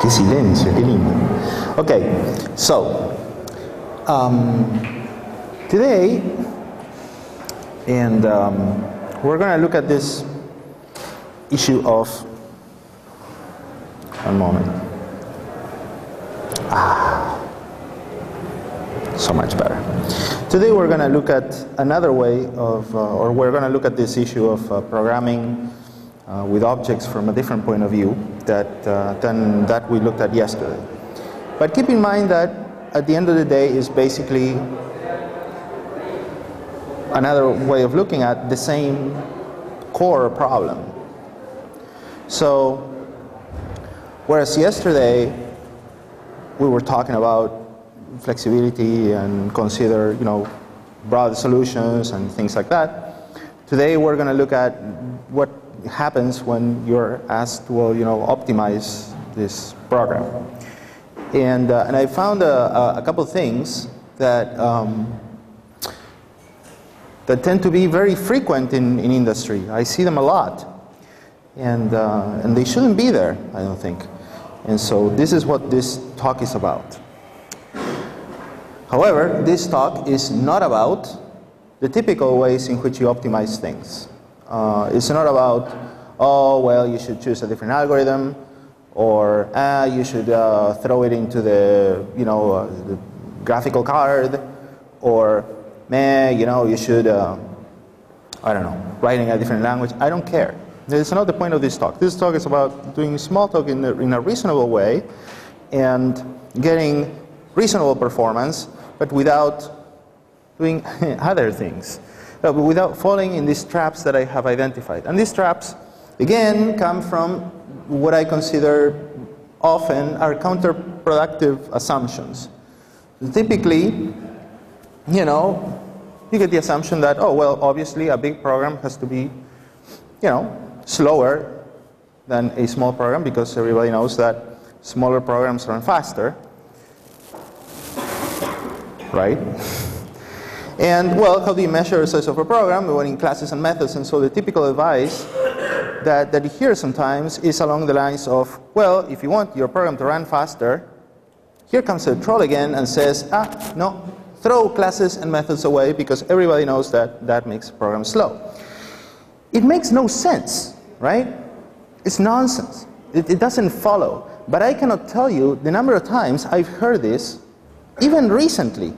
Qué silencio, qué lindo. Okay, so today, and we're going to look at this issue of, one moment. So much better. Today we're going to look at another way of, or we're going to look at this issue of programming with objects from a different point of view than that we looked at yesterday. But keep in mind that at the end of the day is basically another way of looking at the same core problem. So, whereas yesterday we were talking about flexibility and consider, broad solutions and things like that, today we're going to look at what happens when you're asked to, optimize this program. And I found a couple of things that that tend to be very frequent in industry. I see them a lot, and they shouldn't be there, I don't think. And so this is what this talk is about. However, this talk is not about the typical ways in which you optimize things. It's not about, oh, well, you should choose a different algorithm, or you should throw it into the, the graphical card, or you should, I don't know, write in a different language. I don't care. That's not the point of this talk. This talk is about doing small talk in a reasonable way and getting reasonable performance, but without doing other things, without falling in these traps that I have identified. And these traps, again, come from what I consider often are counterproductive assumptions. Typically, you get the assumption that, oh, well, obviously a big program has to be, slower than a small program because everybody knows that smaller programs run faster, right? And, well, how do you measure the size of a program? We're in classes and methods, and so the typical advice that you hear sometimes is along the lines of, well, if you want your program to run faster, here comes a troll again and says, no, throw classes and methods away because everybody knows that that makes programs slow. It makes no sense, right? It's nonsense. It doesn't follow. But I cannot tell you the number of times I've heard this, even recently.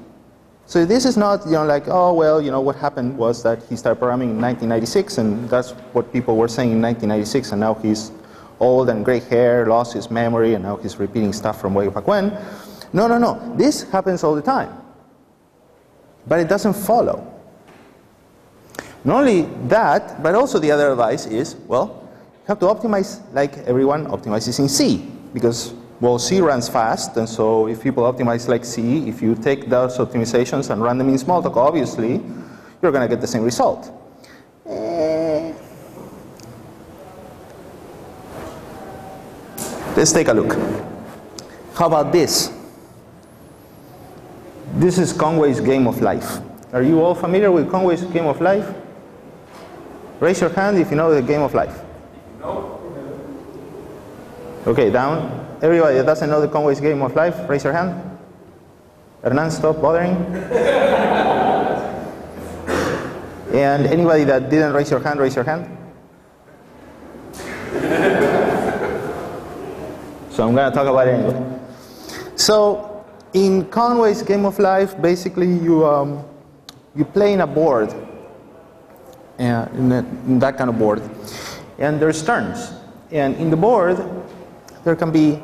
So this is not, like, oh, well, what happened was that he started programming in 1996, and that's what people were saying in 1996, and now he's old and gray hair, lost his memory, and now he's repeating stuff from way back when. No, no, no. This happens all the time. But it doesn't follow. Not only that, but also the other advice is, well, you have to optimize like everyone optimizes in C, because, well, C runs fast, and so if people optimize like C, if you take those optimizations and run them in Smalltalk, obviously, you're going to get the same result. Let's take a look. How about this? This is Conways' Game of Life. Are you all familiar with Conways' Game of Life? Raise your hand if you know the Game of Life. No. Okay, down. Everybody that doesn't know the Conways' Game of Life, raise your hand. Hernan, stop bothering. And anybody that didn't raise your hand, raise your hand. So I'm going to talk about it anyway. So in Conway's Game of Life, basically you play in a board, in that kind of board, and there's turns. And in the board, there can be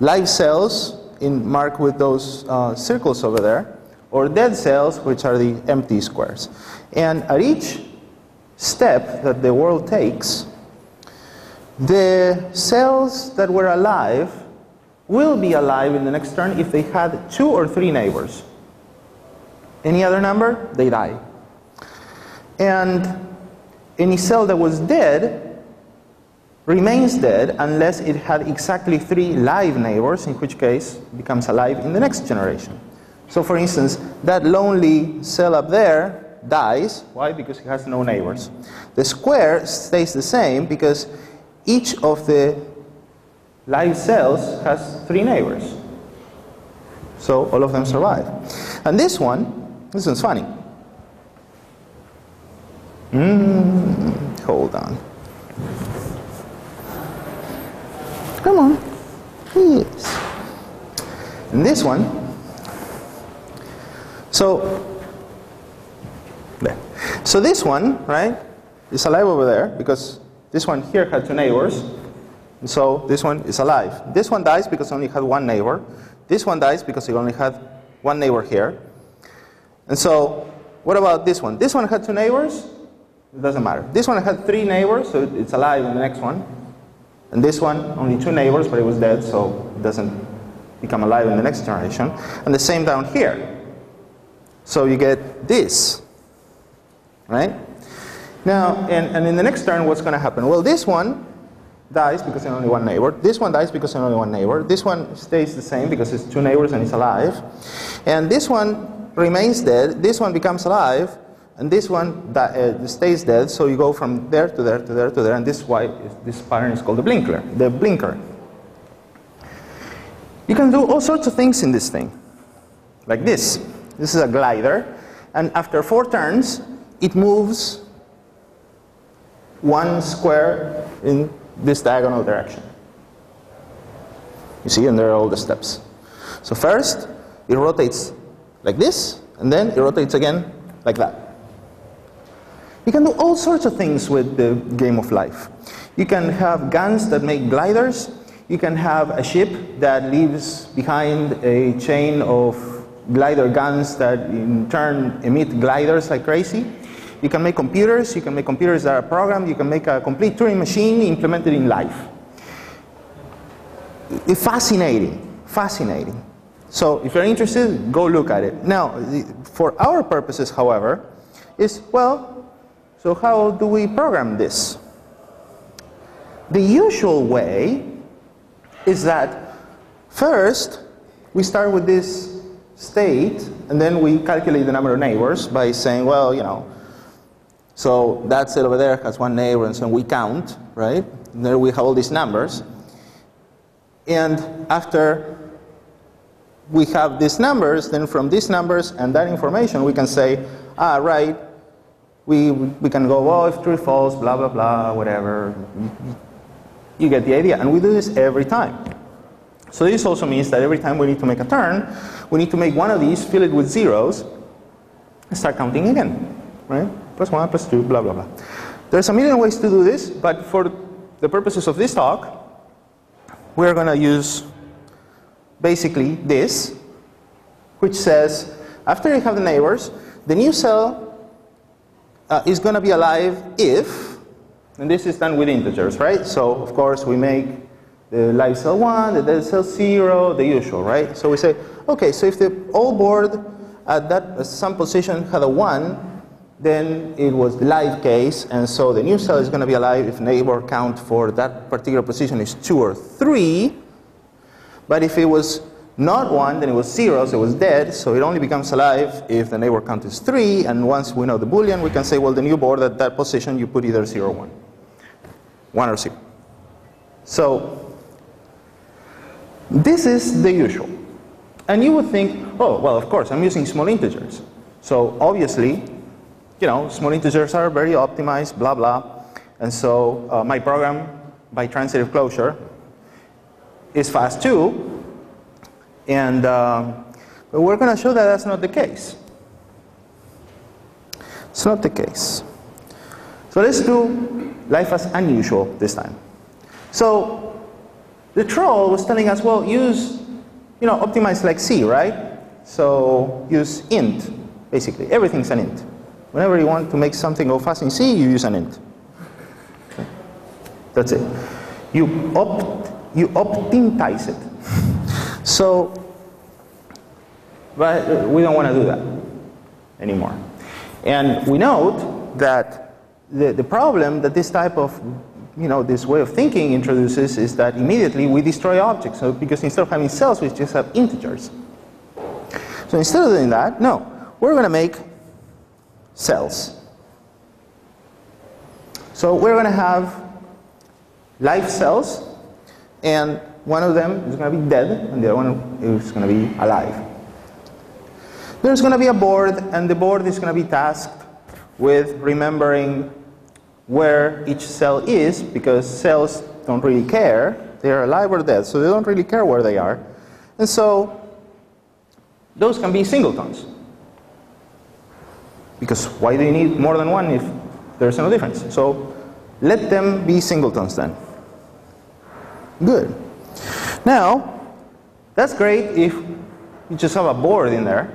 live cells marked with those circles over there, or dead cells, which are the empty squares. And at each step that the world takes, the cells that were alive will be alive in the next turn if they had 2 or 3 neighbors. Any other number, they die. And any cell that was dead remains dead unless it had exactly 3 live neighbors, in which case it becomes alive in the next generation. So for instance, that lonely cell up there dies. Why? Because it has no neighbors. The square stays the same because each of the live cells has 3 neighbors. So all of them survive. And this one's funny. Hold on. Come on. Yes. And this one, so this one, right, is alive over there because this one here had 2 neighbors. And so this one is alive. This one dies because it only had 1 neighbor. This one dies because it only had 1 neighbor here. And so what about this one? This one had 2 neighbors. It doesn't matter. This one had 3 neighbors, so it's alive in the next one. And this one, only 2 neighbors, but it was dead, so it doesn't become alive in the next generation. And the same down here. So you get this, right? Now, and in the next turn, what's going to happen? Well, this one dies because there's only 1 neighbor. This one dies because there's only 1 neighbor. This one stays the same because it's 2 neighbors and it's alive. And this one remains dead. This one becomes alive. And this one stays dead, so you go from there to there to there to there, and this is why this pattern is called the blinker. You can do all sorts of things in this thing, like this. This is a glider, and after 4 turns, it moves 1 square in this diagonal direction. You see, and there are all the steps. So first, it rotates like this, and then it rotates again like that. You can do all sorts of things with the game of life. You can have guns that make gliders. You can have a ship that leaves behind a chain of glider guns that in turn emit gliders like crazy. You can make computers. You can make computers that are programmed. You can make a complete Turing machine implemented in life. It's fascinating, fascinating. So if you're interested, go look at it. Now, for our purposes, however, is, well, so how do we program this? The usual way is that first we start with this state and then we calculate the number of neighbors by saying, well, you know, so that cell over there has 1 neighbor, and so we count, right? And there we have all these numbers. And after we have these numbers, then from these numbers and that information we can say, right, we can go, oh, if true, false, blah, blah, blah, whatever. You get the idea. And we do this every time. So this also means that every time we need to make a turn, we need to make one of these, fill it with zeros, and start counting again, right? +1, +2, blah, blah, blah. There's a million ways to do this, but for the purposes of this talk, we're going to use basically this, which says, after you have the neighbors, the new cell is going to be alive if, and this is done with integers, right? So, of course, we make the live cell 1, the dead cell 0, the usual, right? So we say, okay, so if the old board at some position had a 1, then it was the live case, and so the new cell is going to be alive if neighbor count for that particular position is 2 or 3. But if it was not 1, then it was 0, so it was dead, so it only becomes alive if the neighbor count is 3, and once we know the Boolean, we can say, well, the new board at that position, you put either 0 or 1. 1 or 0. So, this is the usual. And you would think, oh, well, of course, I'm using small integers. So, obviously, you know, small integers are very optimized, blah, blah. And so, my program, by transitive closure, is fast too. And but we're going to show that that's not the case. It's not the case. So let's do life as unusual this time. So the troll was telling us, well, use, you know, optimize like C, right? So use int, basically. Everything's an int. Whenever you want to make something go fast in C, you use an int. Okay. That's it. You optimize it. So, but we don't want to do that anymore. And we note that the problem that this type of, you know, this way of thinking introduces is that immediately we destroy objects. So, because instead of having cells, we just have integers. So instead of doing that, no, we're going to make cells. So we're going to have live cells, and one of them is going to be dead, and the other one is going to be alive. There's going to be a board, and the board is going to be tasked with remembering where each cell is, because cells don't really care. They are alive or dead, so they don't really care where they are. And so those can be singletons. Because why do you need more than one if there's no difference? So let them be singletons then. Good. Now, that's great if you just have a board in there,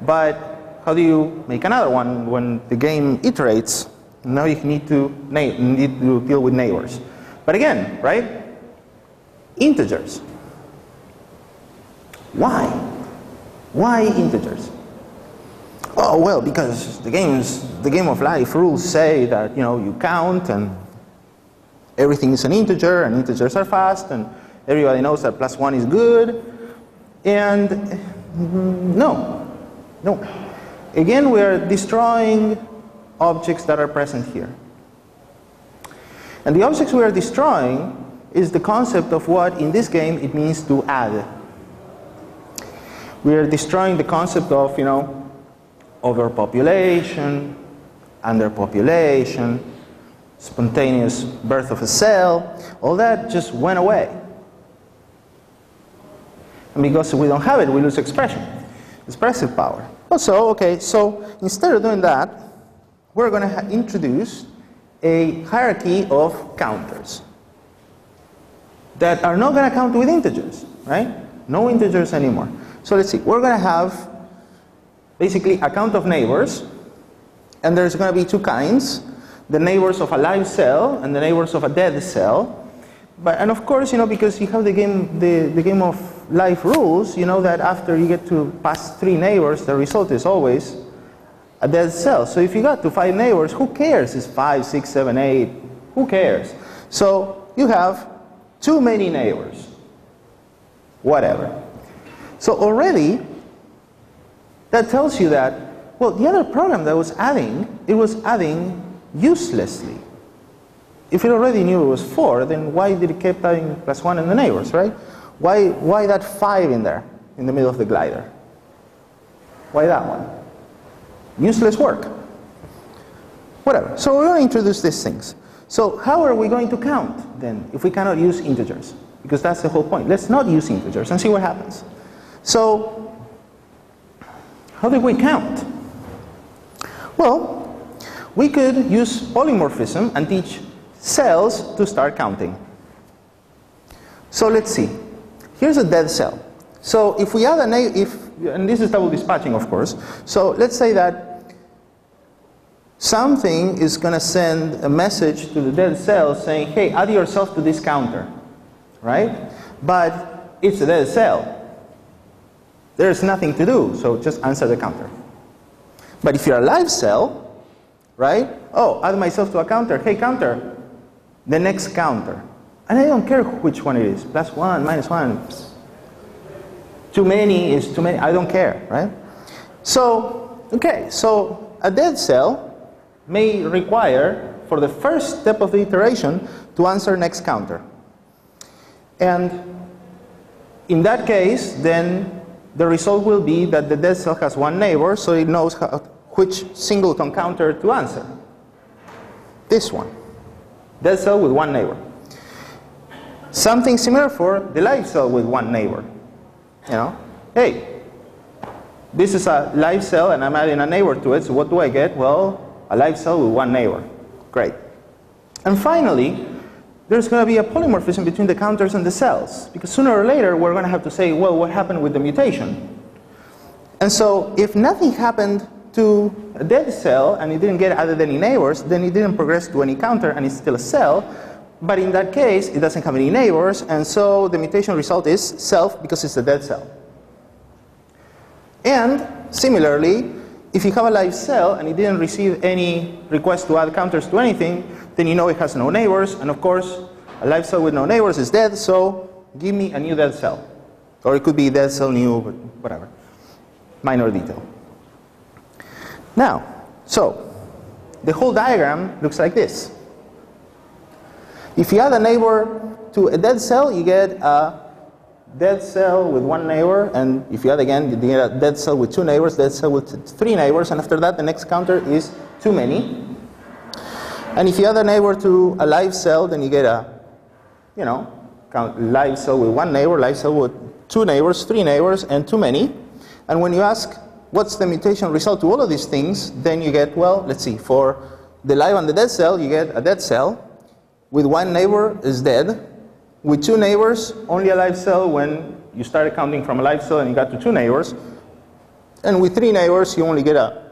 but how do you make another one when the game iterates? Now you need to deal with neighbors. But again, right? Integers. Why? Why integers? Oh, well, because the game of life rules say that, you count and everything is an integer, and integers are fast, and everybody knows that +1 is good. And no. Again, we are destroying objects that are present here. And the objects we are destroying is the concept of what, in this game, it means to add. We are destroying the concept of, overpopulation, underpopulation, spontaneous birth of a cell. All that just went away. And because we don't have it, we lose expressive power. Also, okay, so instead of doing that, we're going to introduce a hierarchy of counters that are not going to count with integers, right? No integers anymore. So let's see, we're going to have basically a count of neighbors, and there's going to be two kinds, the neighbors of a live cell and the neighbors of a dead cell. And of course, because you have the game of life rules, you know that after you get to past 3 neighbors, the result is always a dead cell. So if you got to 5 neighbors, who cares? It's 5, 6, 7, 8, who cares? So you have too many neighbors, whatever. So already, that tells you that, well, the other program that was adding, it was adding uselessly. If it already knew it was 4, then why did it keep adding +1 in the neighbors, right? Why that 5 in there, in the middle of the glider? Why that one? Useless work. Whatever. So we're going to introduce these things. So how are we going to count, then, if we cannot use integers? Because that's the whole point. Let's not use integers and see what happens. So, how do we count? Well, we could use polymorphism and teach cells to start counting. So let's see. Here's a dead cell. So if we add and this is double dispatching, of course. So let's say that something is going to send a message to the dead cell saying, hey, add yourself to this counter, right? But it's a dead cell. There's nothing to do, so just answer the counter. But if you're a live cell, right? Oh, add myself to a counter. Hey, counter, the next counter. And I don't care which one it is, +1, -1. Too many is too many, I don't care, right? So, okay, so a dead cell may require, for the first step of the iteration, to answer next counter. And in that case, then the result will be that the dead cell has 1 neighbor, so it knows which singleton counter to answer. This one. Dead cell with 1 neighbor. Something similar for the live cell with 1 neighbor. Hey, this is a live cell and I'm adding a neighbor to it, so what do I get? Well, a live cell with 1 neighbor. Great. And finally, there's going to be a polymorphism between the counters and the cells, because sooner or later we're going to have to say, well, what happened with the mutation? And so if nothing happened to a dead cell and it didn't get added any neighbors, then it didn't progress to any counter and it's still a cell. But in that case, it doesn't have any neighbors, and so the mutation result is self because it's a dead cell. And similarly, if you have a live cell and it didn't receive any request to add counters to anything, then you know it has no neighbors, and of course, a live cell with no neighbors is dead, so give me a new dead cell. Or it could be dead cell new, but whatever. Minor detail. Now, so, the whole diagram looks like this. If you add a neighbor to a dead cell, you get a dead cell with one neighbor, and if you add again, you get a dead cell with two neighbors, dead cell with three neighbors, and after that the next counter is too many. And if you add a neighbor to a live cell, then you get a, live cell with one neighbor, live cell with two neighbors, three neighbors, and too many. And when you ask what's the mutation result to all of these things, then you get, well, let's see, for the live and the dead cell, you get a dead cell with one neighbor is dead. With two neighbors, only a live cell when you started counting from a live cell and you got to two neighbors. And with three neighbors, you only get a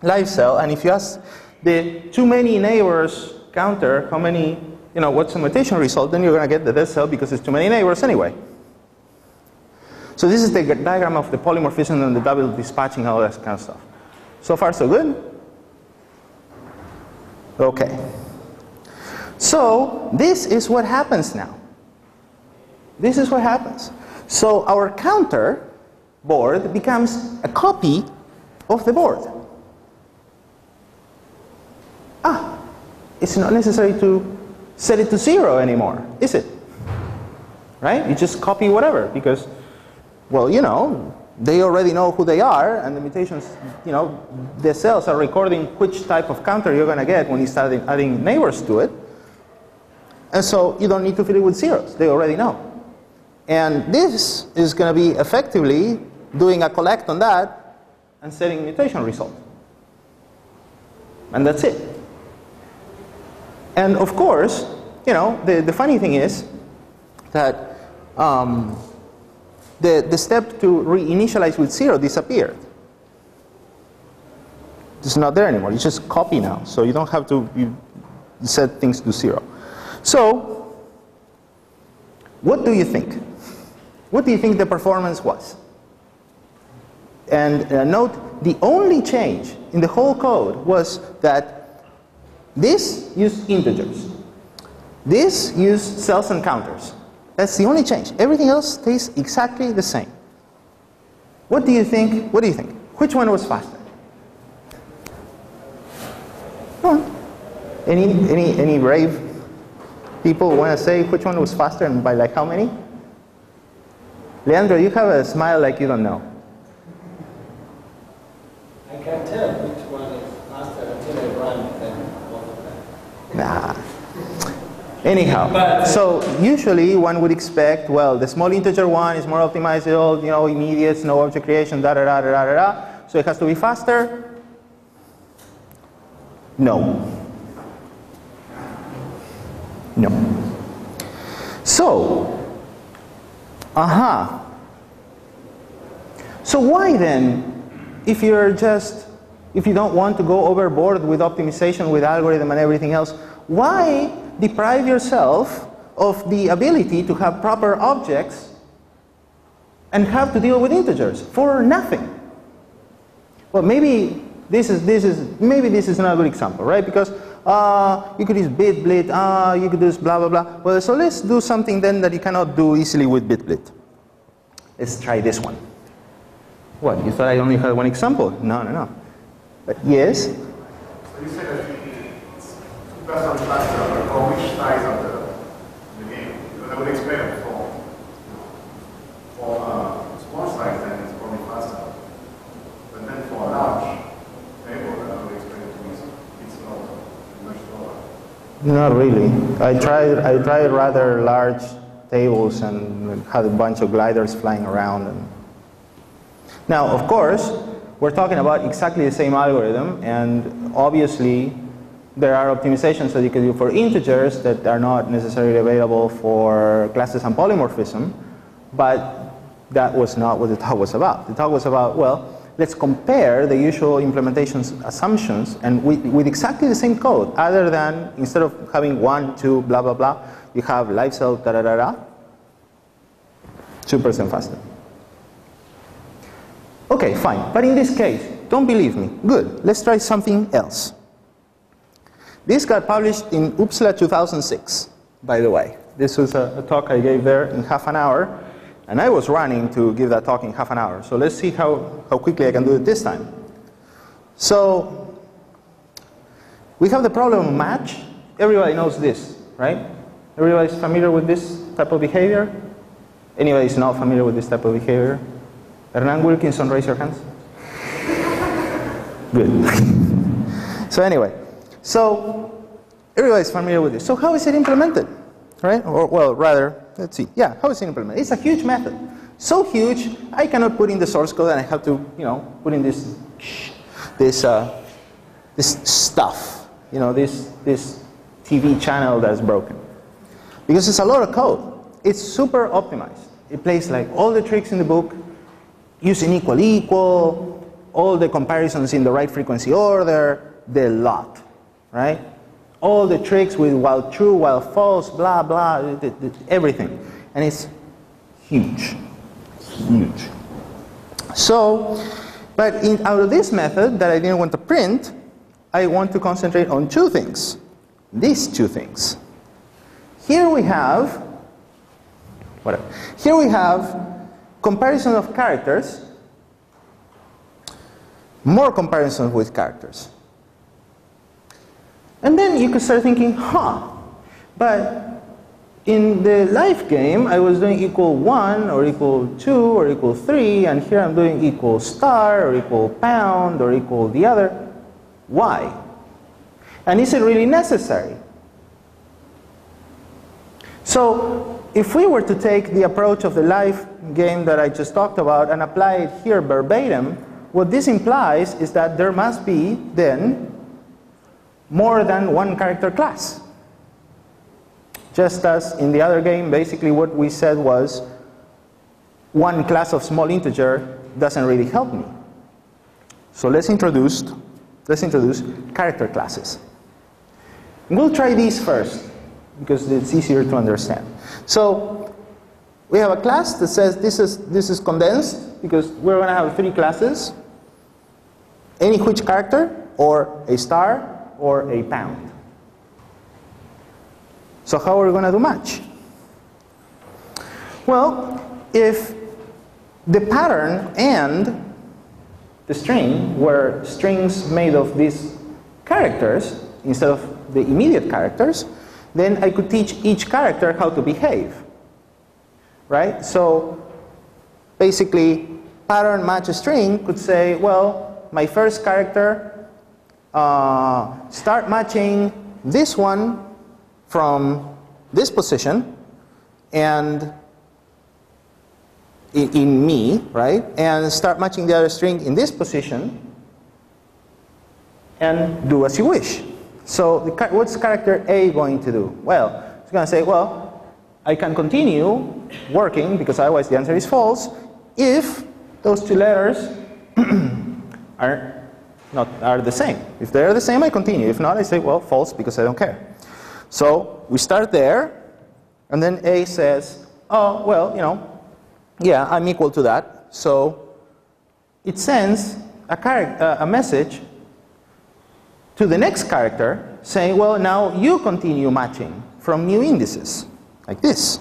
live cell. And if you ask the too many neighbors counter, how many, what's the mutation result, then you're going to get the dead cell because it's too many neighbors anyway. So this is the diagram of the polymorphism and the double dispatching, all that kind of stuff. So far, so good? Okay. So this is what happens now. This is what happens. So our counter board becomes a copy of the board. It's not necessary to set it to 0 anymore, is it? Right? You just copy whatever because, well, they already know who they are, and the mutations, the cells are recording which type of counter you're going to get when you start adding neighbors to it. And so you don't need to fill it with zeros. They already know. And this is going to be effectively doing a collect on that and setting mutation result. And that's it. And of course, the funny thing is that the step to reinitialize with 0 disappeared. It's not there anymore. You just copy now. So you don't have to set things to 0. So what do you think? What do you think the performance was? And note, the only change in the whole code was that this used integers. This used cells and counters. That's the only change. Everything else stays exactly the same. What do you think? What do you think? Which one was faster? Come on. Any brave people want to say which one was faster and by like how many? Leandro, you have a smile like you don't know. I can tell which one is faster until I run them both of them. Nah. Anyhow, so usually one would expect, well, the small integer one is more optimizable, immediate, no object creation, so it has to be faster? No. No. So, So why then, if you don't want to go overboard with optimization, with algorithm and everything else, why deprive yourself of the ability to have proper objects and have to deal with integers for nothing? Well, maybe this is not a good example, right? Because you could use bit-blit, you could use blah blah blah. Well, so let's do something then that you cannot do easily with bit-blit. Let's try this one. What? You thought I only had one example? No. But yes. So you said that it's best on factor or which size of the game. Because I would expect for small size then it's probably faster. But then for a large table, I would expect it to be slower, much slower. Not really. I tried rather large tables and had a bunch of gliders flying around. Now, of course, we're talking about exactly the same algorithm, and obviously there are optimizations that you can do for integers that are not necessarily available for classes and polymorphism, but that was not what the talk was about. The talk was about, well, let's compare the usual implementation assumptions and with exactly the same code, other than instead of having 1, 2, blah, blah, blah, you have live cell, 2% faster. Okay, fine. But in this case, don't believe me. Good. Let's try something else. This got published in Uppsala 2006, by the way. This was a talk I gave there in half an hour. And I was running to give that talk in half an hour. So let's see how quickly I can do it this time. So we have the problem of match. Everybody knows this, right? Everybody's familiar with this type of behavior? Anybody's not familiar with this type of behavior? Hernan Wilkinson, raise your hands. Good. So anyway, so everybody's familiar with this. So how is it implemented? Right? Or, well, rather, let's see. Yeah, how is it implemented? It's a huge method. So huge, I cannot put in the source code and I have to, put in this stuff, this TV channel that's broken. Because it's a lot of code. It's super optimized. It plays like all the tricks in the book, using equal, all the comparisons in the right frequency order, the lot, right? All the tricks with while true, while false, blah, blah, everything. And it's huge, huge. So, but out of this method that I didn't want to print, I want to concentrate on two things. These two things. Here we have comparison of characters, more comparisons with characters. And then you could start thinking, but in the live game, I was doing equal 1 or equal 2 or equal 3, and here I'm doing equal star or equal pound or equal the other. Why? And is it really necessary? So if we were to take the approach of the live game that I just talked about and apply it here verbatim, what this implies is that there must be then more than one character class. Just as in the other game, basically what we said was one class of small integer doesn't really help me. So let's introduce character classes. We'll try these first because it's easier to understand. So we have a class that says this is condensed because we're going to have 3 classes, any which character or a star or a pound. So how are we going to do match? Well, if the pattern and the string were strings made of these characters instead of the immediate characters, then I could teach each character how to behave. Right? So basically, pattern match a string could say, well, my first character, start matching this one from this position and in me, right? And start matching the other string in this position and do as you wish. So what's character A going to do? Well, it's going to say, well, I can continue working because otherwise the answer is false if those 2 letters are the same. If they're the same, I continue. If not, I say, well, false because I don't care. So we start there, and then A says, oh, well, yeah, I'm equal to that. So it sends a message to the next character saying, well, now you continue matching from new indices, like this.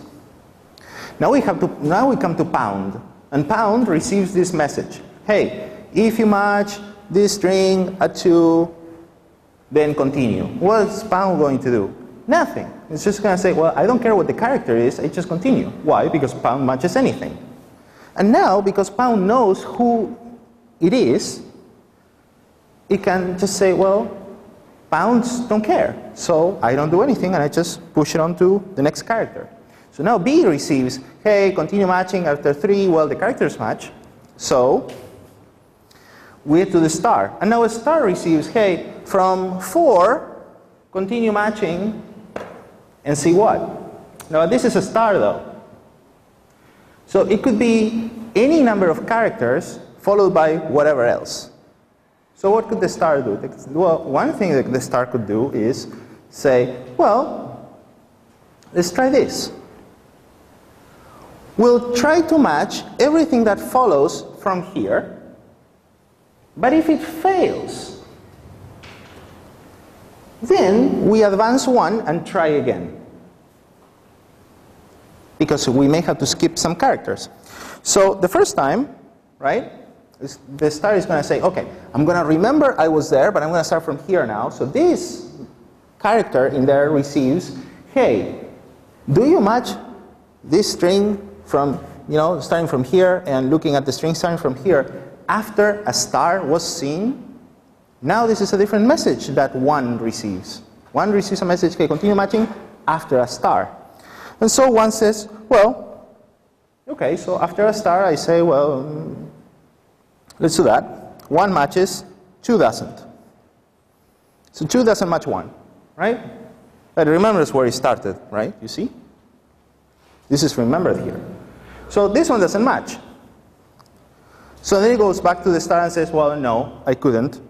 Now we come to pound, and pound receives this message. Hey, if you match this string at 2, then continue. What's pound going to do? Nothing. It's just going to say, well, I don't care what the character is, I just continue. Why? Because pound matches anything. And now, because pound knows who it is, it can just say, well, pounds don't care, so I don't do anything and I just push it on to the next character. So now B receives, hey, continue matching after 3, well, the characters match, so we get to the star. And now a star receives, hey, from 4, continue matching and see what. Now this is a star though. So it could be any number of characters followed by whatever else. So what could the star do? Well, one thing that the star could do is say, well, let's try this. We'll try to match everything that follows from here, but if it fails, then we advance 1 and try again. Because we may have to skip some characters. So the first time, right, the star is going to say, okay, I'm going to remember I was there, but I'm going to start from here now. So this character in there receives, hey, Do you match this string from, starting from here and looking at the string starting from here after a star was seen? Now this is a different message that 1 receives. 1 receives a message, okay, continue matching after a star. And so 1 says, well, okay, so after a star I say, well, let's do that. 1 matches, 2 doesn't. So 2 doesn't match 1, right? But it remembers where it started, right? You see? This is remembered here. So this one doesn't match. So then it goes back to the star and says, well, no, I couldn't.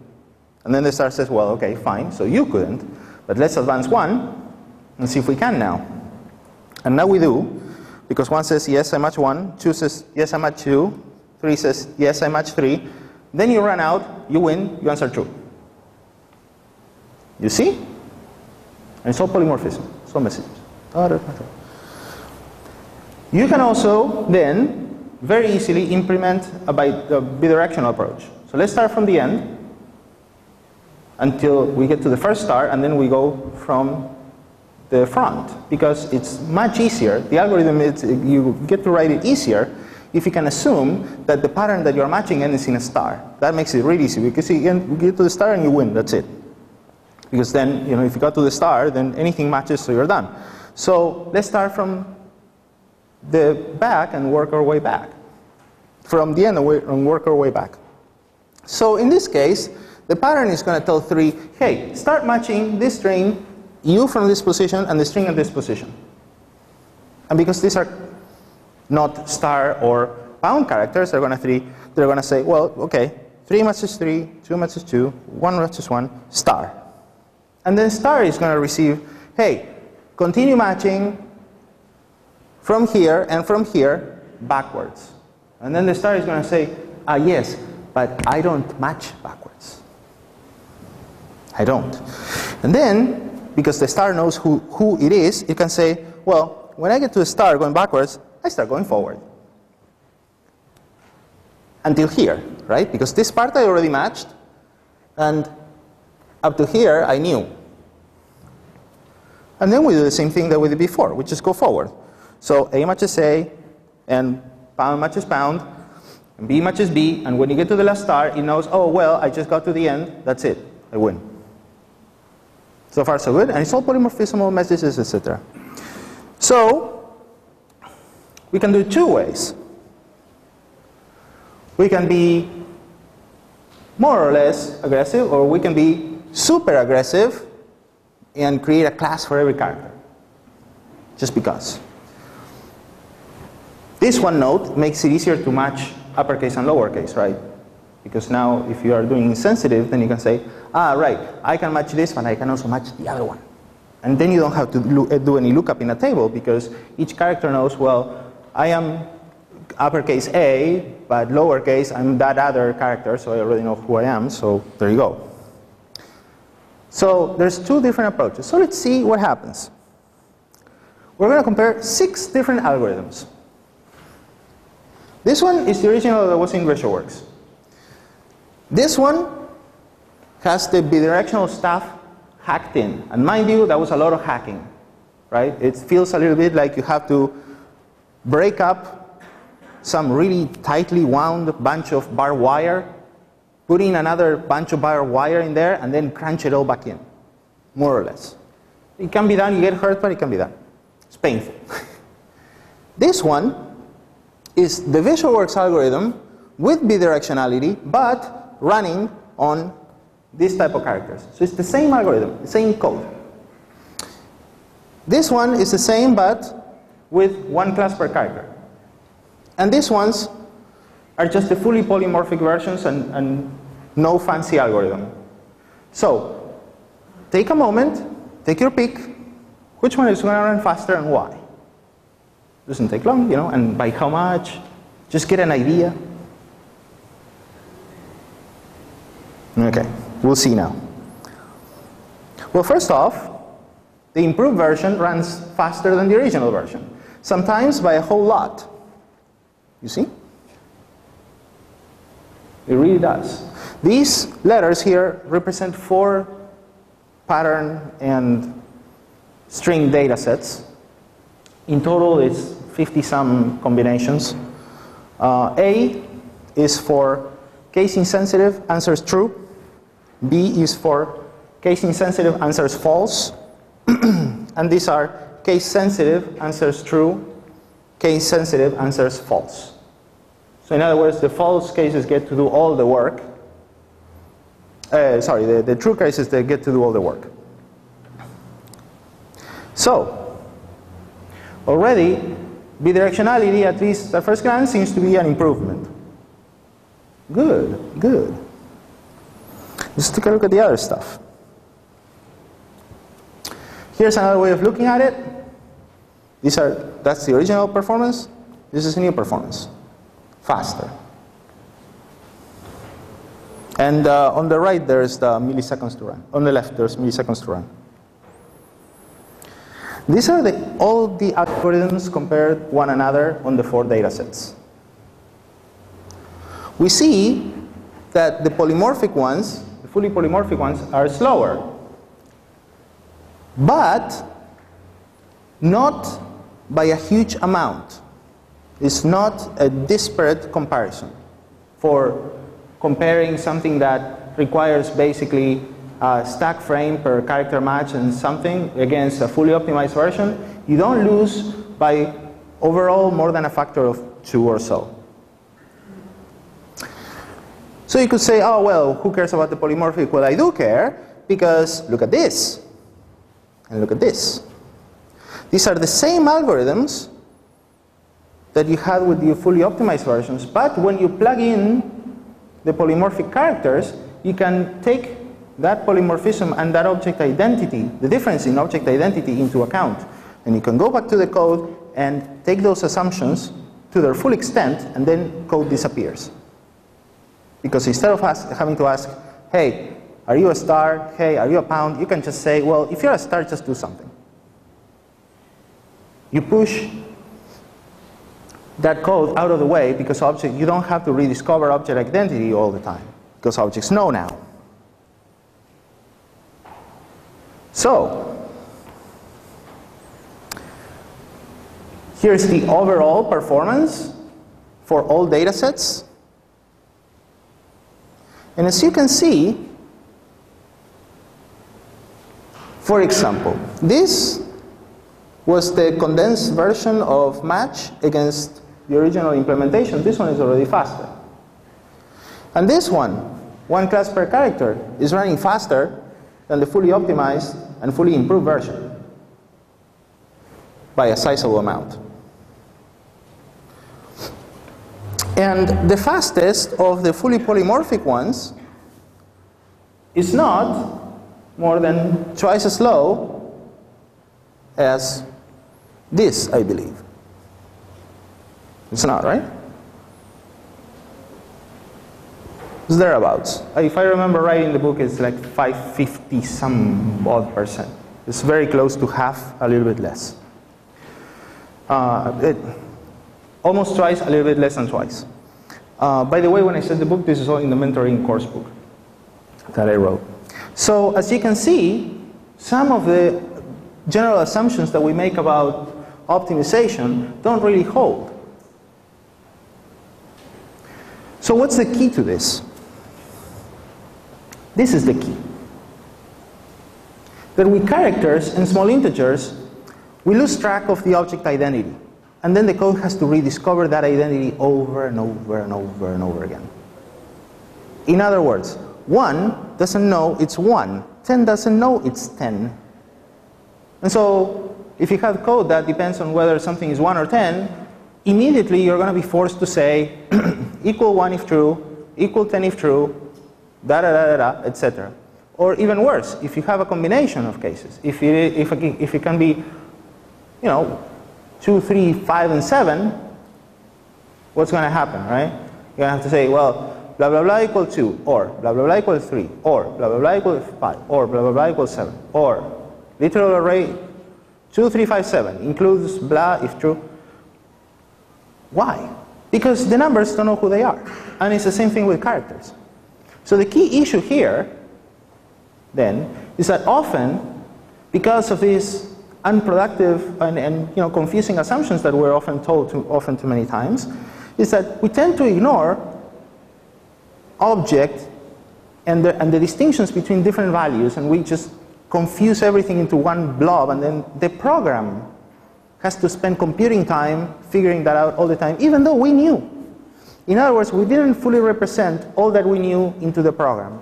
And then the star says, well, okay, fine, so you couldn't. But let's advance 1 and see if we can now. And now we do, because 1 says, yes, I match 1. 2 says, yes, I match 2. 3 says, yes, I match 3. Then you run out, you win, you answer true. You see? And it's all polymorphism, it's all messages. You can also then very easily implement a bidirectional approach. So let's start from the end until we get to the first star, and then we go from the front, because it's much easier. The algorithm, you get to write it easier if you can assume that the pattern that you're matching ends in a star. That makes it really easy, because you get to the star and you win, that's it. Because then, if you got to the star, then anything matches, so you're done. So let's start from the back and work our way back. From the end and work our way back. So in this case, the pattern is going to tell 3, hey, start matching this string, you from this position, and the string at this position. And because these are not star or pound characters, they're going to say, well, okay, 3 matches 3, 2 matches 2, 1 matches 1, star. And then star is going to receive, hey, continue matching from here and from here backwards. And then the star is going to say, yes, but I don't match backwards. I don't. And then, because the star knows who it is, it can say, well, when I get to the star going backwards, I start going forward. Until here, right? Because this part I already matched, and up to here I knew. And then we do the same thing that we did before, we just go forward. So A matches A, and pound matches pound, and B matches B, and when you get to the last star, it knows, oh, well, I just got to the end, that's it, I win. So far so good, and it's all polymorphismal messages, etc. So we can do it 2 ways. We can be more or less aggressive, or we can be super aggressive and create a class for every character, just because. This one note makes it easier to match uppercase and lowercase, right? Because now if you are doing insensitive, then you can say, right, I can match this one, I can also match the other one. And then you don't have to do any lookup in a table, because each character knows, well, I am uppercase A, but lowercase, I'm that other character, so I already know who I am, so there you go. So there's 2 different approaches. So let's see what happens. We're going to compare 6 different algorithms. This one is the original that was in VisualWorks. This one has the bidirectional stuff hacked in. And mind you, that was a lot of hacking, right? It feels a little bit like you have to break up some really tightly wound bunch of barbed wire, put in another bunch of barbed wire in there, and then crunch it all back in, more or less. It can be done, you get hurt, but it can be done. It's painful. This one is the VisualWorks algorithm with bidirectionality, but running on this type of characters. So it's the same algorithm, the same code. This one is the same, but with 1 class per character. And these ones are just the fully polymorphic versions and no fancy algorithm. So take a moment, take your pick, which one is going to run faster and why? Doesn't take long, and by how much? Just get an idea. Okay, we'll see now. Well, first off, the improved version runs faster than the original version, sometimes by a whole lot. You see? It really does. These letters here represent 4 pattern and string data sets. In total, it's 50-some combinations. A is for case insensitive, answers true. B is for case insensitive, answers false. And these are case sensitive, answers true. Case sensitive, answers false. So in other words, the false cases get to do all the work. The true cases, they get to do all the work. So, already, bidirectionality, at least at first glance, seems to be an improvement. Good, good. Let's take a look at the other stuff. Here's another way of looking at it. That's the original performance. This is a new performance. Faster. And on the right, there's the milliseconds to run. On the left, there's milliseconds to run. These are all the algorithms compared one another on the 4 data sets. We see that the polymorphic ones, the fully polymorphic ones, are slower. But not by a huge amount. It's not a disparate comparison for comparing something that requires basically a stack frame per character match and something against a fully optimized version. You don't lose by overall more than a factor of 2 or so. So you could say, oh, well, who cares about the polymorphic? Well, I do care, because look at this, and look at this. These are the same algorithms that you had with the fully optimized versions, but when you plug in the polymorphic characters, you can take that polymorphism and that object identity, the difference in object identity, into account. And you can go back to the code and take those assumptions to their full extent, and then code disappears. Because instead of having to ask, hey, are you a star? Hey, are you a pound? You can just say, well, if you're a star, just do something. You push that code out of the way, because you don't have to rediscover object identity all the time, because objects know now. So, here's the overall performance for all data sets. And as you can see, for example, this was the condensed version of match against the original implementation. This one is already faster. And this one class per character, is running faster than the fully optimized and fully improved version by a sizable amount. And the fastest of the fully polymorphic ones is not more than twice as slow as this, I believe. It's not, right? It's thereabouts. If I remember right in the book, it's like 550 some odd %. It's very close to half, a little bit less. Almost twice, a little bit less than twice. By the way, when I said the book, this is all in the mentoring course book that I wrote. So as you can see, some of the general assumptions that we make about optimization don't really hold. So what's the key to this? This is the key. That with characters and small integers, we lose track of the object identity. And then the code has to rediscover that identity over and over and over and over again. In other words, 1 doesn't know it's 1. 10 doesn't know it's 10. And so, if you have code that depends on whether something is 1 or 10, immediately you're going to be forced to say equal 1 if true, equal 10 if true, etc. Or even worse, if you have a combination of cases, if it can be, 2, 3, 5, and 7, what's going to happen, right? You're going to have to say, well, blah, blah, blah equal 2, or blah, blah, blah equal 3, or blah, blah, blah equal 5, or blah, blah, blah equal 7, or literal array 2, 3, 5, 7 includes blah if true. Why? Because the numbers don't know who they are. And it's the same thing with characters. So the key issue here, then, is that often, because of this unproductive and you know, confusing assumptions that we're often told too many times is that we tend to ignore object and the distinctions between different values, and we just confuse everything into one blob, and then the program has to spend computing time figuring that out all the time, even though we knew. In other words, we didn't fully represent all that we knew into the program.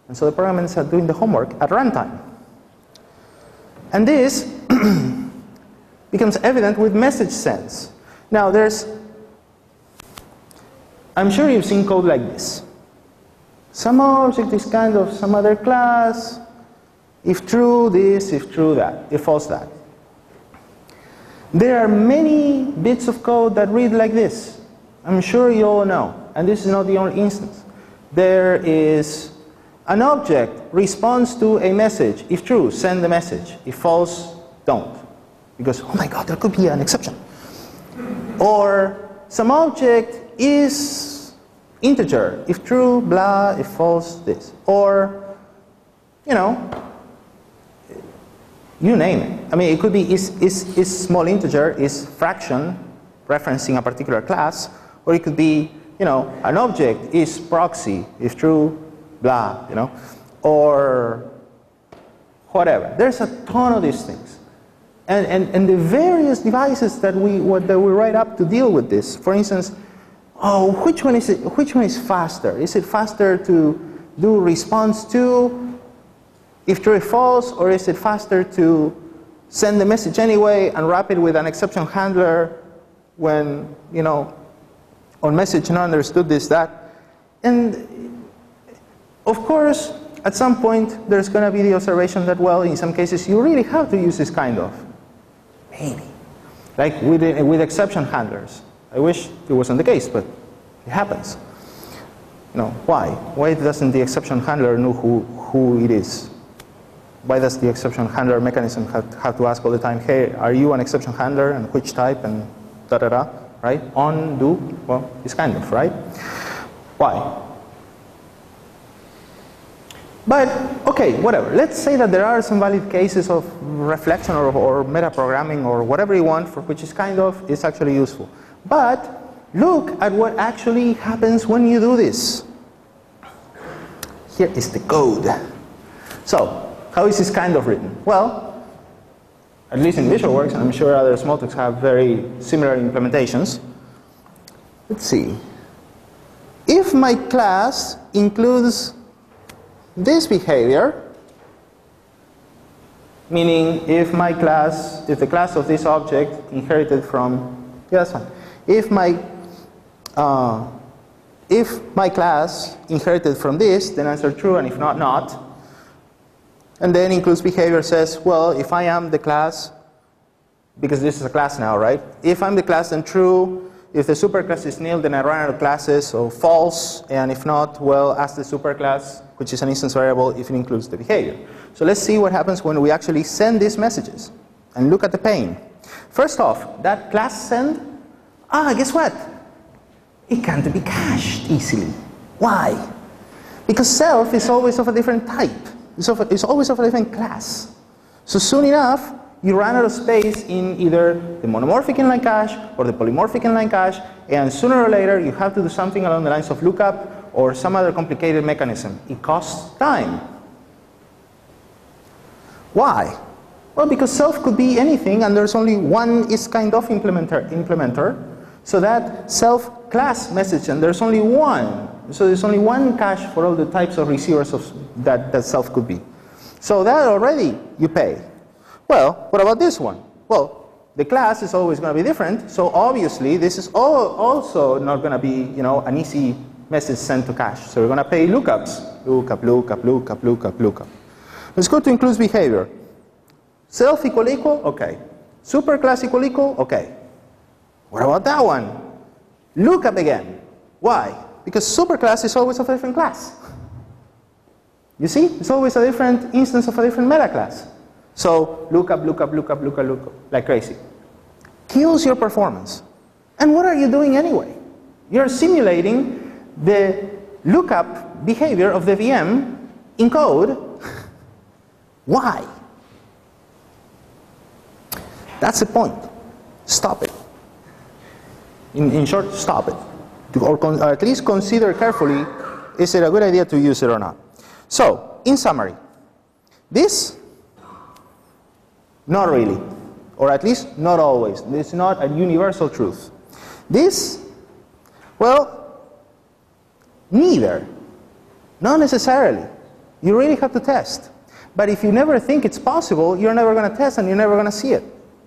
And so the program ends up doing the homework at runtime. And this becomes evident with message sends. Now I'm sure you've seen code like this. Some object is kind of some other class. If true this, if true that, if false that. There are many bits of code that read like this. I'm sure you all know. And this is not the only instance. There is an object responds to a message. If true, send the message. If false, don't. Because, oh my God, there could be an exception. Or some object is integer. If true, blah. If false, this. Or, you know, you name it. I mean, it could be is small integer, is fraction, referencing a particular class. Or it could be, you know, an object is proxy. If true, blah, you know, or whatever. There's a ton of these things. And the various devices that we write up to deal with this. For instance, oh, which one is faster? Is it faster to do response to if true or false, or is it faster to send the message anyway and wrap it with an exception handler when, you know, on message not understood this, that? And of course, at some point, there's going to be the observation that, well, in some cases, you really have to use this kind of. Maybe. Like with exception handlers. I wish it wasn't the case, but it happens. You know, why? Why doesn't the exception handler know who it is? Why does the exception handler mechanism have to ask all the time, hey, are you an exception handler, and which type, and da-da-da, right? On, do, well, it's kind of, right? Why? But, okay, whatever. Let's say that there are some valid cases of reflection or metaprogramming or whatever you want for which is actually useful. But look at what actually happens when you do this. Here is the code. So, how is this kind of written? Well, at least in VisualWorks, and I'm sure other smalltalks have very similar implementations. Let's see. If my class includes this behavior, meaning if the class of this object inherited from, yeah, that's fine. If my class inherited from this, then answer true, and if not, not. And then includes behavior says, well, if I am the class, because this is a class now, right? If I'm the class, then true. If the superclass is nil, then I run out of classes, so false. And if not, well, ask the superclass, which is an instance variable, if it includes the behavior. So let's see what happens when we actually send these messages. And look at the pain. First off, that class send, guess what? It can't be cached easily. Why? Because self is always of a different type. It's always of a different class. So soon enough, you run out of space in either the monomorphic inline cache or the polymorphic inline cache, and sooner or later you have to do something along the lines of lookup or some other complicated mechanism. It costs time. Why? Well, because self could be anything, and there's only one is kind of implementer. So that self class message, and there's only one. So there's only one cache for all the types of receivers that self could be. So that already you pay. Well, what about this one? Well, the class is always going to be different, so obviously this is also not going to be, you know, an easy message sent to cache. So we're going to pay lookups. Lookup, lookup, lookup, lookup, lookup. Let's go to includes behavior. Self equal equal, okay. Superclass equal, okay. What about that one? Lookup again. Why? Because superclass is always of a different class. You see? It's always a different instance of a different meta class. So lookup, lookup, lookup, lookup, lookup, like crazy. Kills your performance. And what are you doing anyway? You're simulating the lookup behavior of the VM in code. Why? That's the point. Stop it. In short, stop it. Or at least consider carefully, is it a good idea to use it or not? So, in summary, this, not really. Or at least not always. It's not a universal truth. This, well, neither. Not necessarily. You really have to test. But if you never think it's possible, you're never going to test and you're never going to see it.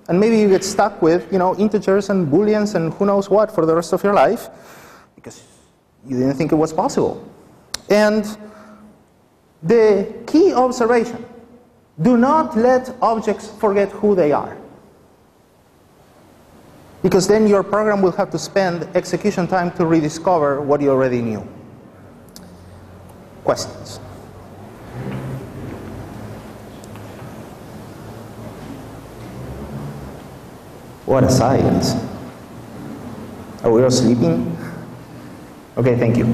And maybe you get stuck with, integers and booleans and who knows what for the rest of your life because you didn't think it was possible. And the key observation, do not let objects forget who they are. Because then your program will have to spend execution time to rediscover what you already knew. Questions? What a silence. Are we all sleeping? Okay, thank you.